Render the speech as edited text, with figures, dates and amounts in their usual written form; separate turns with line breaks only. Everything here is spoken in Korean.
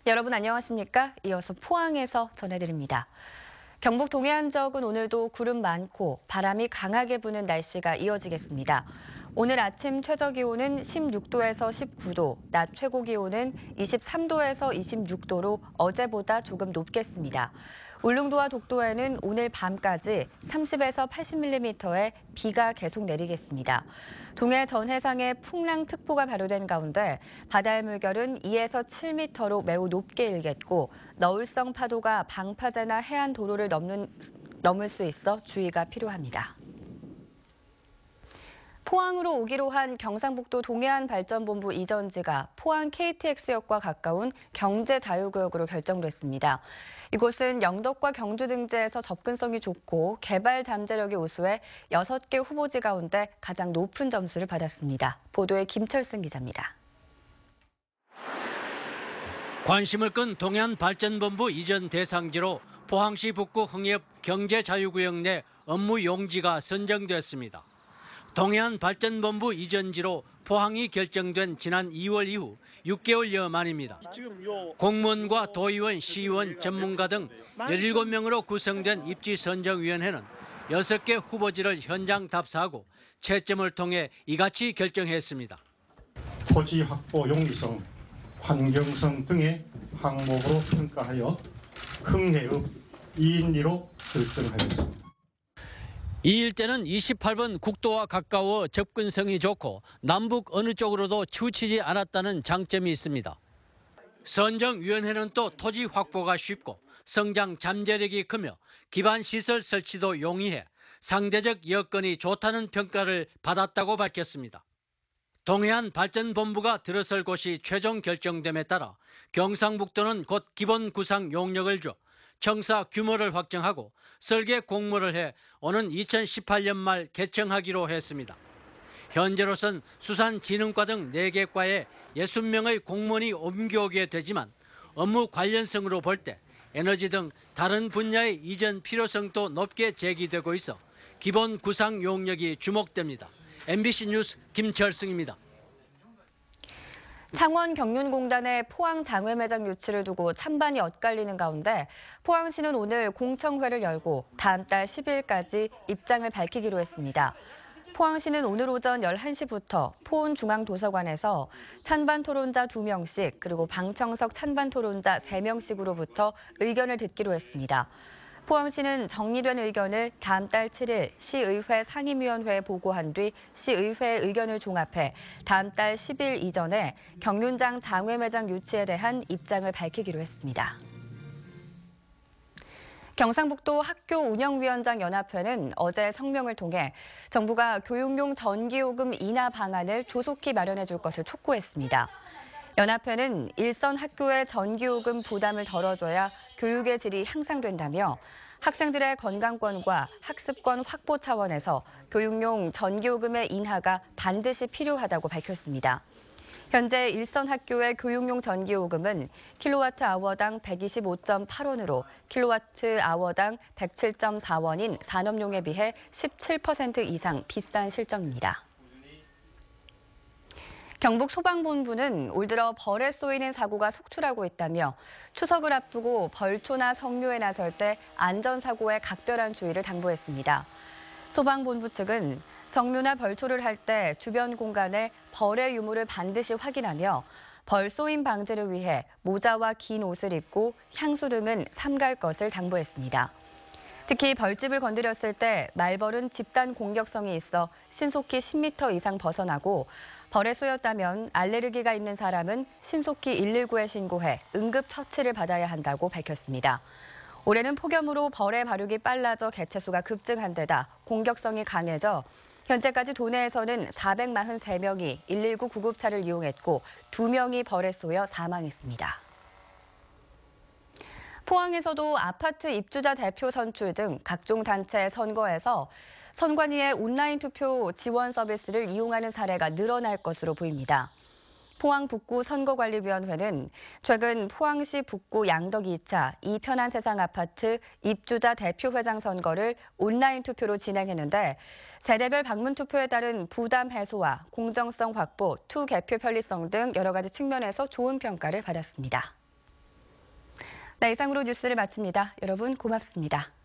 여러분 안녕하십니까? 이어서 포항에서 전해드립니다. 경북 동해안 지역은 오늘도 구름 많고 바람이 강하게 부는 날씨가 이어지겠습니다. 오늘 아침 최저 기온은 16도에서 19도, 낮 최고 기온은 23도에서 26도로 어제보다 조금 높겠습니다. 울릉도와 독도에는 오늘 밤까지 30에서 80mm의 비가 계속 내리겠습니다. 동해 전 해상에 풍랑특보가 발효된 가운데 바다의 물결은 2에서 7m로 매우 높게 일겠고 너울성 파도가 방파제나 해안 도로를 넘을 수 있어 주의가 필요합니다. 포항으로 오기로 한 경상북도 동해안발전본부 이전지가 포항 KTX역과 가까운 경제자유구역으로 결정됐습니다. 이곳은 영덕과 경주 등지에서 접근성이 좋고 개발 잠재력이 우수해 6개 후보지 가운데 가장 높은 점수를 받았습니다. 보도에 김철승 기자입니다.
관심을 끈 동해안발전본부 이전 대상지로 포항시 북구 흥협 경제자유구역 내 업무 용지가 선정됐습니다. 동해안발전본부 이전지로 포항이 결정된 지난 2월 이후 6개월여 만입니다. 공무원과 도의원, 시의원, 전문가 등 17명으로 구성된 입지선정위원회는 6개 후보지를 현장 답사하고 채점을 통해 이같이 결정했습니다.
토지 확보 용이성, 환경성 등의 항목으로 평가하여 흥해읍 2인 1로 결정하였습니다.
이 일대는 28번 국도와 가까워 접근성이 좋고 남북 어느 쪽으로도 치우치지 않았다는 장점이 있습니다. 선정위원회는 또 토지 확보가 쉽고 성장 잠재력이 크며 기반시설 설치도 용이해 상대적 여건이 좋다는 평가를 받았다고 밝혔습니다. 동해안발전본부가 들어설 곳이 최종 결정됨에 따라 경상북도는 곧 기본 구상 용역을 줘 청사 규모를 확정하고 설계 공모를 해 오는 2018년 말 개청하기로 했습니다. 현재로선 수산진흥과 등 4개 과에 60명의 공무원이 옮겨오게 되지만 업무 관련성으로 볼 때 에너지 등 다른 분야의 이전 필요성도 높게 제기되고 있어 기본 구상 용역이 주목됩니다. MBC 뉴스 김철승입니다.
창원 경륜공단의 포항 장외 매장 유치를 두고 찬반이 엇갈리는 가운데 포항시는 오늘 공청회를 열고 다음 달 10일까지 입장을 밝히기로 했습니다. 포항시는 오늘 오전 11시부터 포운중앙도서관에서 찬반 토론자 2명씩 그리고 방청석 찬반 토론자 3명씩으로부터 의견을 듣기로 했습니다. 포항시는 정리된 의견을 다음 달 7일 시의회 상임위원회에 보고한 뒤 시의회의 의견을 종합해 다음 달 10일 이전에 경륜장 장외 매장 유치에 대한 입장을 밝히기로 했습니다. 경상북도 학교운영위원장 연합회는 어제 성명을 통해 정부가 교육용 전기요금 인하 방안을 조속히 마련해 줄 것을 촉구했습니다. 연합회는 일선 학교의 전기요금 부담을 덜어줘야 교육의 질이 향상된다며 학생들의 건강권과 학습권 확보 차원에서 교육용 전기요금의 인하가 반드시 필요하다고 밝혔습니다. 현재 일선 학교의 교육용 전기요금은 킬로와트아워당 125.8원으로 킬로와트아워당 107.4원인 산업용에 비해 17% 이상 비싼 실정입니다. 경북 소방본부는 올 들어 벌에 쏘이는 사고가 속출하고 있다며 추석을 앞두고 벌초나 성묘에 나설 때 안전사고에 각별한 주의를 당부했습니다. 소방본부 측은 성묘나 벌초를 할 때 주변 공간에 벌의 유무를 반드시 확인하며 벌 쏘임 방지를 위해 모자와 긴 옷을 입고 향수 등은 삼갈 것을 당부했습니다. 특히 벌집을 건드렸을 때 말벌은 집단 공격성이 있어 신속히 10m 이상 벗어나고 벌에 쏘였다면 알레르기가 있는 사람은 신속히 119에 신고해 응급 처치를 받아야 한다고 밝혔습니다. 올해는 폭염으로 벌의 발육이 빨라져 개체수가 급증한 데다 공격성이 강해져 현재까지 도내에서는 443명이 119 구급차를 이용했고 2명이 벌에 쏘여 사망했습니다. 포항에서도 아파트 입주자 대표 선출 등 각종 단체 선거에서 선관위의 온라인 투표 지원 서비스를 이용하는 사례가 늘어날 것으로 보입니다. 포항 북구 선거관리위원회는 최근 포항시 북구 양덕 2차 이편한 세상 아파트 입주자 대표회장 선거를 온라인 투표로 진행했는데 세대별 방문 투표에 따른 부담 해소와 공정성 확보, 투개표 편리성 등 여러 가지 측면에서 좋은 평가를 받았습니다. 네, 이상으로 뉴스를 마칩니다. 여러분 고맙습니다.